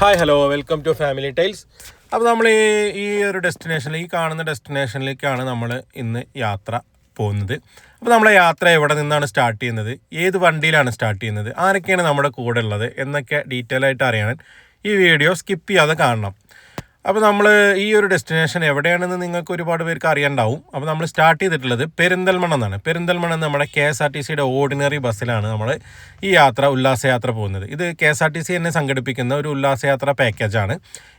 Hi hello welcome to family tiles. അപ്പോൾ നമ്മൾ ഈ ഒരു ഡെസ്റ്റിനേഷനിൽ ഈ കാണുന്ന ഡെസ്റ്റിനേഷനിലേക്കാണ് നമ്മൾ ഇന്ന് യാത്ര പോകുന്നത്. അപ്പോൾ നമ്മളെ യാത്ര എവിടെ നിന്നാണ് സ്റ്റാർട്ട് ചെയ്യുന്നത്, ഏത് വണ്ടിയിലാണ് സ്റ്റാർട്ട് ചെയ്യുന്നത്, ആരൊക്കെയാണ് നമ്മുടെ കൂടെ ഉള്ളത് എന്നൊക്കെ ഡീറ്റെയിൽ ആയിട്ട് അറിയാൻ ഈ വീഡിയോ സ്കിപ്പ് ചെയ്യാതെ കാണണം. അപ്പോൾ നമ്മൾ ഈ ഒരു ഡെസ്റ്റിനേഷൻ എവിടെയാണെന്ന് നിങ്ങൾക്ക് ഒരുപാട് പേർക്ക് അറിയണ്ടാവും. അപ്പോൾ നമ്മൾ സ്റ്റാർട്ട് ചെയ്തിട്ടുള്ളത് പെരിന്തൽമണ്ണ എന്നാണ്. പെരിന്തൽമണ്ണ നമ്മുടെ KSRTCയുടെ ഓർഡിനറി ബസ്സിലാണ് നമ്മൾ ഈ ഉല്ലാസയാത്ര പോകുന്നത്. ഇത് KSRTC തന്നെ സംഘടിപ്പിക്കുന്ന ഒരു ഉല്ലാസയാത്ര പാക്കേജാണ്.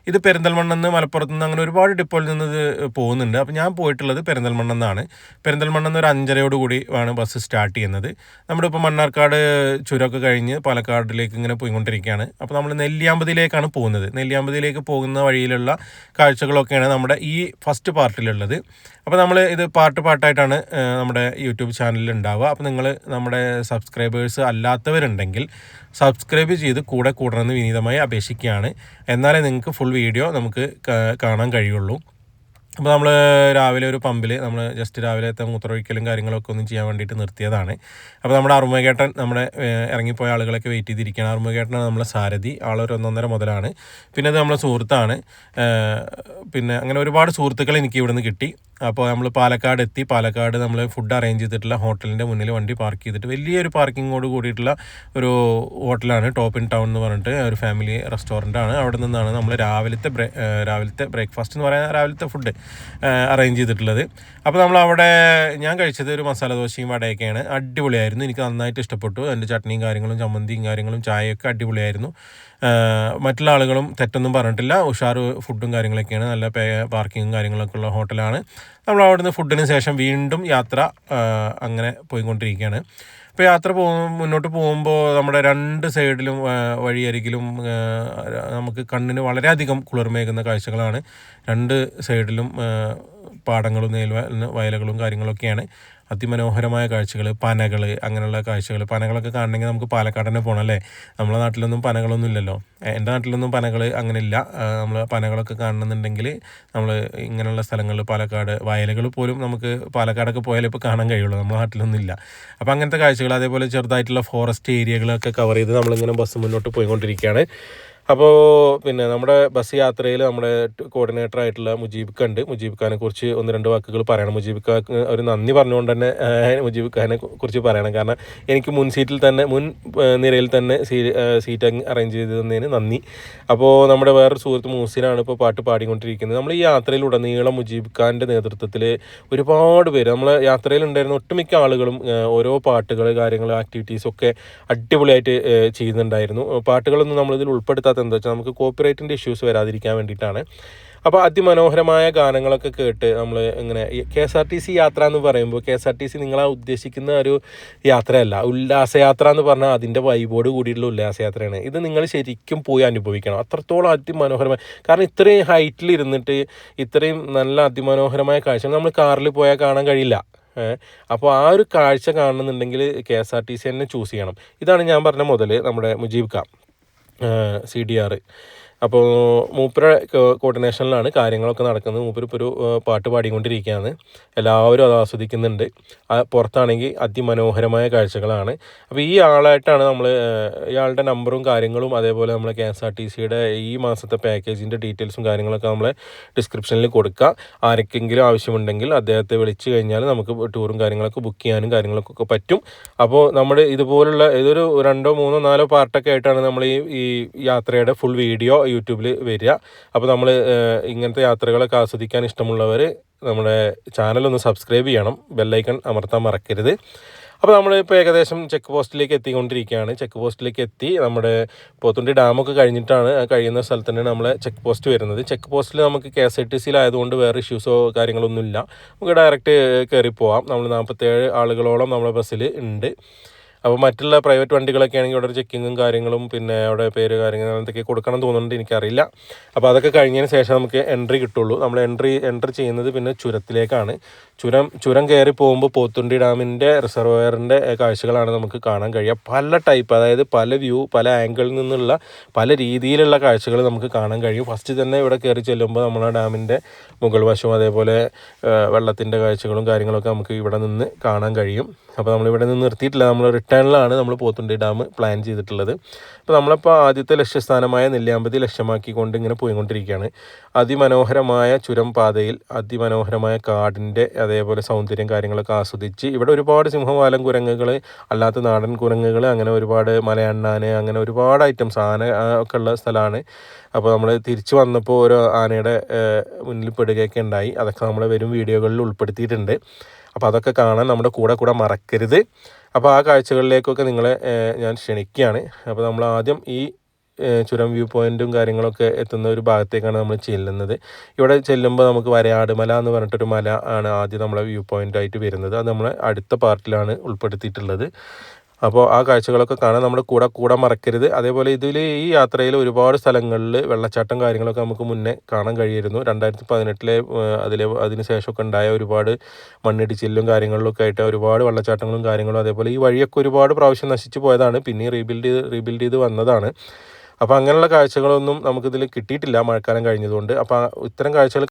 ഇത് പെരിന്തൽമണ്ണ നിന്ന് മലപ്പുറത്ത് നിന്ന് അങ്ങനെ ഒരുപാട് ഡിപ്പോയിൽ നിന്ന് ഇത് പോകുന്നുണ്ട്. അപ്പോൾ ഞാൻ പോയിട്ടുള്ളത് പെരിന്തൽമണ്ണ നിന്നാണ്. പെരിന്തൽമണ്ണ നിന്ന് ഒരു 5:30 കൂടി ആണ് ബസ് സ്റ്റാർട്ട് ചെയ്യുന്നത്. നമ്മുടെ ഇപ്പോൾ മണ്ണാർക്കാട് ചുരമൊക്കെ കഴിഞ്ഞ് പാലക്കാടിലേക്ക് ഇങ്ങനെ പോയിക്കൊണ്ടിരിക്കുകയാണ്. അപ്പോൾ നമ്മൾ നെല്ലിയാമ്പതിയിലേക്കാണ് പോകുന്നത്. നെല്ലിയാമ്പതിയിലേക്ക് പോകുന്ന വഴിയിലുള്ള കാഴ്ചകളൊക്കെയാണ് നമ്മുടെ ഈ ഫസ്റ്റ് പാർട്ടിലുള്ളത്. അപ്പോൾ നമ്മൾ ഇത് പാർട്ടായിട്ടാണ് നമ്മുടെ യൂട്യൂബ് ചാനലിൽ ഉണ്ടാവുക. അപ്പോൾ നിങ്ങൾ നമ്മുടെ സബ്സ്ക്രൈബേഴ്സ് അല്ലാത്തവരുണ്ടെങ്കിൽ സബ്സ്ക്രൈബ് ചെയ്ത് കൂടെ കൂടണമെന്ന് വിനീതമായി അപേക്ഷിക്കുകയാണ്. എന്നാലേ നിങ്ങൾക്ക് ഫുൾ വീഡിയോ നമുക്ക് കാണാൻ കഴിയുള്ളൂ. അപ്പോൾ നമ്മൾ രാവിലെ ഒരു പമ്പിൽ നമ്മൾ ജസ്റ്റ് രാവിലത്തെ മൂത്രമൊഴിക്കലും കാര്യങ്ങളൊക്കെ ഒന്നും ചെയ്യാൻ വേണ്ടിയിട്ട് നിർത്തിയതാണ്. അപ്പോൾ നമ്മുടെ അറുമുഖേട്ടൻ നമ്മുടെ ഇറങ്ങിപ്പോയ ആളുകളൊക്കെ വെയിറ്റ് ചെയ്തിരിക്കുകയാണ്. അറുമുഖേട്ടനാണ് നമ്മളെ സാരഥി. ആളൊരു 1.5 മുതലാണ്. പിന്നെ അത് നമ്മളെ സുഹൃത്താണ്. പിന്നെ അങ്ങനെ ഒരുപാട് സുഹൃത്തുക്കൾ എനിക്ക് ഇവിടുന്ന് കിട്ടി. അപ്പോൾ നമ്മൾ പാലക്കാട് എത്തി. പാലക്കാട് നമ്മൾ ഫുഡ് അറേഞ്ച് ചെയ്തിട്ടുള്ള ഹോട്ടലിൻ്റെ മുന്നിൽ വണ്ടി പാർക്ക് ചെയ്തിട്ട് വലിയൊരു പാർക്കിങ്ങോട് കൂടിയിട്ടുള്ള ഒരു ഹോട്ടലാണ് ടോപ്പ് ഇൻ ടൗൺ എന്ന് പറഞ്ഞിട്ട് ഒരു ഫാമിലി റെസ്റ്റോറൻ്റാണ്. അവിടെ നിന്നാണ് നമ്മൾ രാവിലത്തെ ബ്രേക്ക്ഫാസ്റ്റ് എന്ന് പറയാൻ രാവിലത്തെ ഫുഡ് അറേഞ്ച് ചെയ്തിട്ടുള്ളത്. അപ്പോൾ നമ്മൾ അവിടെ ഞാൻ കഴിച്ചത് ഒരു മസാല ദോശയും വടയൊക്കെയാണ്. അടിപൊളിയായിരുന്നു. എനിക്ക് നന്നായിട്ട് ഇഷ്ടപ്പെട്ടു. എൻ്റെ ചട്നിയും കാര്യങ്ങളും ചമ്മന്തിയും കാര്യങ്ങളും ചായയൊക്കെ അടിപൊളിയായിരുന്നു. മറ്റുള്ള ആളുകളും തെറ്റൊന്നും പറഞ്ഞിട്ടില്ല. ഉഷാർ ഫുഡും കാര്യങ്ങളൊക്കെയാണ്. നല്ല പാർക്കിങ്ങും കാര്യങ്ങളൊക്കെ ഉള്ള ഹോട്ടലാണ്. നമ്മൾ അവിടുന്ന് ഫുഡിന് ശേഷം വീണ്ടും യാത്ര അങ്ങനെ പോയിക്കൊണ്ടിരിക്കുകയാണ്. ഇപ്പോൾ യാത്ര മുന്നോട്ട് പോകുമ്പോൾ നമ്മുടെ 2 സൈഡിലും വഴിയരികിലും നമുക്ക് കണ്ണിന് വളരെയധികം കുളിർമേകുന്ന കാഴ്ചകളാണ്. 2 സൈഡിലും പാടങ്ങളും വയലുകളും കാര്യങ്ങളൊക്കെയാണ്. അതിമനോഹരമായ കാഴ്ചകൾ, പനകൾ, അങ്ങനെയുള്ള കാഴ്ചകൾ. പനകളൊക്കെ കാണണമെങ്കിൽ നമുക്ക് പാലക്കാട് തന്നെ പോകണം അല്ലേ. നമ്മളെ നാട്ടിലൊന്നും പനകളൊന്നും ഇല്ലല്ലോ. എൻ്റെ നാട്ടിലൊന്നും പനകൾ അങ്ങനെ ഇല്ല. നമ്മൾ പനകളൊക്കെ കാണണമെന്നുണ്ടെങ്കിൽ നമ്മൾ ഇങ്ങനെയുള്ള സ്ഥലങ്ങളിൽ പാലക്കാട് വയലുകൾ പോലും നമുക്ക് പാലക്കാടൊക്കെ പോയാലേ ഇപ്പോൾ കാണാൻ കഴിയുള്ളൂ. നമ്മുടെ നാട്ടിലൊന്നും ഇല്ല. അപ്പോൾ അങ്ങനത്തെ കാഴ്ചകൾ, അതേപോലെ ചെറുതായിട്ടുള്ള ഫോറസ്റ്റ് ഏരിയകളൊക്കെ കവർ ചെയ്ത് നമ്മളിങ്ങനെ ബസ് മുന്നോട്ട് പോയിക്കൊണ്ടിരിക്കുകയാണ്. അപ്പോൾ പിന്നെ നമ്മുടെ ബസ് യാത്രയിൽ നമ്മുടെ കോർഡിനേറ്റർ ആയിട്ടുള്ള മുജീബ് ഖാൻ ഉണ്ട്. മുജീബ് ഖാനെ കുറിച്ച് 1-2 വാക്കുകൾ പറയണം. മുജീബ് ഖാക്ക് ഒരു നന്ദി പറഞ്ഞുകൊണ്ട് തന്നെ മുജീബ് ഖാനെ കുറിച്ച് പറയണം. കാരണം എനിക്ക് മുൻ നിരയിൽ തന്നെ സീറ്റ് അറേഞ്ച് ചെയ്ത് തന്നതിന് നന്ദി. അപ്പോൾ നമ്മുടെ വേറൊരു സുഹൃത്ത് മൂസിനാണ് ഇപ്പോൾ പാട്ട് പാടിക്കൊണ്ടിരിക്കുന്നത്. നമ്മൾ ഈ യാത്രയിലുടനീളം മുജീബ് ഖാൻ്റെ നേതൃത്വത്തിൽ ഒരുപാട് പേര് നമ്മളെ യാത്രയിലുണ്ടായിരുന്ന ഒട്ടുമിക്ക ആളുകളും ഓരോ പാട്ടുകൾ, കാര്യങ്ങൾ, ആക്ടിവിറ്റീസൊക്കെ അടിപൊളിയായിട്ട് ചെയ്യുന്നുണ്ടായിരുന്നു. പാട്ടുകളൊന്നും നമ്മളിതിൽ ഉൾപ്പെടുത്താത്ത എന്താ വെച്ചാൽ നമുക്ക് കോപ്പിറൈറ്റിൻ്റെ ഇഷ്യൂസ് വരാതിരിക്കാൻ വേണ്ടിയിട്ടാണ്. അപ്പോൾ അതിമനോഹരമായ ഗാനങ്ങളൊക്കെ കേട്ട് നമ്മൾ ഇങ്ങനെ KSRTC യാത്ര എന്ന് പറയുമ്പോൾ KSRTC നിങ്ങളാ ഉദ്ദേശിക്കുന്ന ഒരു യാത്രയല്ല. ഉല്ലാസയാത്ര എന്ന് പറഞ്ഞാൽ അതിൻ്റെ വൈബോട് കൂടിയിട്ടുള്ള ഉല്ലാസയാത്രയാണ്. ഇത് നിങ്ങൾ ശരിക്കും പോയി അനുഭവിക്കണം. അത്രത്തോളം അതിമനോഹരമായ, കാരണം ഇത്രയും ഹൈറ്റിൽ ഇരുന്നിട്ട് ഇത്രയും നല്ല അതിമനോഹരമായ കാഴ്ച നമ്മൾ കാറിൽ പോയാൽ കാണാൻ കഴിയില്ല. അപ്പോൾ ആ ഒരു കാഴ്ച കാണുന്നുണ്ടെങ്കിൽ KSRTC തന്നെ ചൂസ് ചെയ്യണം. ഇതാണ് ഞാൻ പറഞ്ഞ മുതൽ നമ്മുടെ മുജീബ് ഖാൻ CDR. അപ്പോൾ മൂപ്പര കോർഡിനേഷനിലാണ് കാര്യങ്ങളൊക്കെ നടക്കുന്നത്. മൂപ്പര് ഇപ്പോൾ ഒരു പാട്ട് പാടിക്കൊണ്ടിരിക്കുകയാണ്. എല്ലാവരും അത് ആസ്വദിക്കുന്നുണ്ട്. പുറത്താണെങ്കിൽ അതിമനോഹരമായ കാഴ്ചകളാണ്. അപ്പോൾ ഈ ആളായിട്ടാണ് ഇയാളുടെ നമ്പറും കാര്യങ്ങളും അതേപോലെ നമ്മൾ KSRTCയുടെ ഈ മാസത്തെ പാക്കേജിൻ്റെ ഡീറ്റെയിൽസും കാര്യങ്ങളൊക്കെ നമ്മൾ ഡിസ്ക്രിപ്ഷനിൽ കൊടുക്കുക. ആർക്കെങ്കിലും ആവശ്യമുണ്ടെങ്കിൽ അദ്ദേഹത്തെ വിളിച്ചു കഴിഞ്ഞാൽ നമുക്ക് ടൂറും കാര്യങ്ങളൊക്കെ ബുക്ക് ചെയ്യാനും കാര്യങ്ങളൊക്കെ പറ്റും. അപ്പോൾ നമ്മൾ ഇതുപോലുള്ള ഇതൊരു 2, 3, 4 പാർട്ടൊക്കെ ആയിട്ടാണ് നമ്മൾ ഈ യാത്രയുടെ ഫുൾ വീഡിയോ യൂട്യൂബിൽ വരിക. അപ്പോൾ നമ്മൾ ഇങ്ങനത്തെ യാത്രകളൊക്കെ ആസ്വദിക്കാൻ ഇഷ്ടമുള്ളവർ നമ്മുടെ ചാനലൊന്ന് സബ്സ്ക്രൈബ് ചെയ്യണം. ബെല്ലൈക്കൺ അമർത്താൻ മറക്കരുത്. അപ്പോൾ നമ്മളിപ്പോൾ ഏകദേശം ചെക്ക് പോസ്റ്റിലേക്ക് എത്തിക്കൊണ്ടിരിക്കുകയാണ്. ചെക്ക് പോസ്റ്റിലേക്ക് എത്തി. നമ്മുടെ പോത്തുണ്ടി ഡാമൊക്കെ കഴിയുന്ന സ്ഥലത്ത് തന്നെയാണ് നമ്മളെ ചെക്ക് പോസ്റ്റ് വരുന്നത്. ചെക്ക് പോസ്റ്റിൽ നമുക്ക് KSRTCയിലായതുകൊണ്ട് വേറെ ഇഷ്യൂസോ കാര്യങ്ങളൊന്നുമില്ല. നമുക്ക് ഡയറക്റ്റ് കയറി പോവാം. നമ്മൾ 47 ആളുകളോളം നമ്മുടെ ബസ്സിൽ ഉണ്ട്. അപ്പോൾ മറ്റുള്ള പ്രൈവറ്റ് വണ്ടികളൊക്കെ ആണെങ്കിൽ അവിടെ ഒരു ചെക്കിങ്ങും കാര്യങ്ങളും പിന്നെ അവിടെ പേര് കാര്യങ്ങൾ എന്തൊക്കെ കൊടുക്കണം തോന്നുന്നുണ്ട്, എനിക്കറിയില്ല. അപ്പോൾ അതൊക്കെ കഴിഞ്ഞതിന് ശേഷം നമുക്ക് എൻട്രി കിട്ടുള്ളൂ. നമ്മൾ എൻട്രി ചെയ്യുന്നത് പിന്നെ ചുരത്തിലേക്കാണ്. ചുരം കയറി പോകുമ്പോൾ പോത്തുണ്ടി ഡാമിൻ്റെ റിസർവയറിൻ്റെ കാഴ്ചകളാണ് നമുക്ക് കാണാൻ കഴിയുക. പല ടൈപ്പ്, അതായത് പല വ്യൂ, പല ആംഗിളിൽ നിന്നുള്ള പല രീതിയിലുള്ള കാഴ്ചകൾ നമുക്ക് കാണാൻ കഴിയും. ഫസ്റ്റ് തന്നെ ഇവിടെ കയറി ചെല്ലുമ്പോൾ നമ്മൾ ആ ഡാമിൻ്റെ മുകൾ വശവും അതേപോലെ വെള്ളത്തിൻ്റെ കാഴ്ചകളും കാര്യങ്ങളൊക്കെ നമുക്ക് ഇവിടെ നിന്ന് കാണാൻ കഴിയും. അപ്പോൾ നമ്മളിവിടെ നിന്ന് നിർത്തിയിട്ടില്ല, നമ്മൾ ടേണിലാണ് നമ്മൾ പോത്തുണ്ടി ഡാം പ്ലാൻ ചെയ്തിട്ടുള്ളത്. അപ്പോൾ നമ്മളിപ്പോൾ ആദ്യത്തെ ലക്ഷ്യസ്ഥാനമായ നെല്ലിയാമ്പതി ലക്ഷ്യമാക്കിക്കൊണ്ട് ഇങ്ങനെ പോയിക്കൊണ്ടിരിക്കുകയാണ്. അതിമനോഹരമായ ചുരം പാതയിൽ അതിമനോഹരമായ കാടിൻ്റെ അതേപോലെ സൗന്ദര്യം കാര്യങ്ങളൊക്കെ ആസ്വദിച്ച് ഇവിടെ ഒരുപാട് സിംഹവാലൻ കുരങ്ങുകൾ, അല്ലാത്ത നാടൻ കുരങ്ങുകൾ, അങ്ങനെ ഒരുപാട് മലയണ്ണാൻ, അങ്ങനെ ഒരുപാട് ഐറ്റംസ് ആന ഒക്കെ ഉള്ള സ്ഥലമാണ്. അപ്പോൾ നമ്മൾ തിരിച്ചു വന്നപ്പോൾ ഒരു ആനയുടെ മുന്നിൽ പെടുകയൊക്കെ ഉണ്ടായി. അതൊക്കെ നമ്മൾ വരും വീഡിയോകളിൽ ഉൾപ്പെടുത്തിയിട്ടുണ്ട്. അപ്പോൾ അതൊക്കെ കാണാൻ നമ്മുടെ കൂടെ മറക്കരുത്. അപ്പോൾ ആ കാഴ്ചകളിലേക്കൊക്കെ നിങ്ങളെ ഞാൻ ക്ഷണിക്കുകയാണ്. അപ്പോൾ നമ്മൾ ആദ്യം ഈ ചുരം വ്യൂ പോയിൻറ്റും കാര്യങ്ങളൊക്കെ എത്തുന്ന ഒരു ഭാഗത്തേക്കാണ് നമ്മൾ ചെല്ലുന്നത്. ഇവിടെ ചെല്ലുമ്പോൾ നമുക്ക് വരയാട് മല എന്ന് പറഞ്ഞിട്ടൊരു മല ആണ് ആദ്യം നമ്മളെ വ്യൂ പോയിൻ്റായിട്ട് വരുന്നത്. അത് നമ്മൾ അടുത്ത പാർട്ടിലാണ് ഉൾപ്പെടുത്തിയിട്ടുള്ളത്. അപ്പോൾ ആ കാഴ്ചകളൊക്കെ കാണാൻ നമ്മുടെ കൂടെ മറക്കരുത്. അതേപോലെ ഈ യാത്രയിൽ ഒരുപാട് സ്ഥലങ്ങളിൽ വെള്ളച്ചാട്ടം കാര്യങ്ങളൊക്കെ നമുക്ക് മുന്നേ കാണാൻ കഴിയുമായിരുന്നു. 2018 അതിന് ശേഷമൊക്കെ ഉണ്ടായ ഒരുപാട് മണ്ണിടിച്ചിലും കാര്യങ്ങളിലൊക്കെ ആയിട്ട് ഒരുപാട് വെള്ളച്ചാട്ടങ്ങളും കാര്യങ്ങളും, അതേപോലെ ഈ വഴിയൊക്കെ ഒരുപാട് പ്രാവശ്യം നശിച്ചു പോയതാണ്, പിന്നെ റീബിൽഡ് ചെയ്ത് വന്നതാണ്. അപ്പോൾ അങ്ങനെയുള്ള കാഴ്ചകളൊന്നും നമുക്കിതിൽ കിട്ടിയിട്ടില്ല മഴക്കാലം കഴിഞ്ഞതുകൊണ്ട്. അപ്പോൾ ഇത്തരം കാഴ്ചകൾ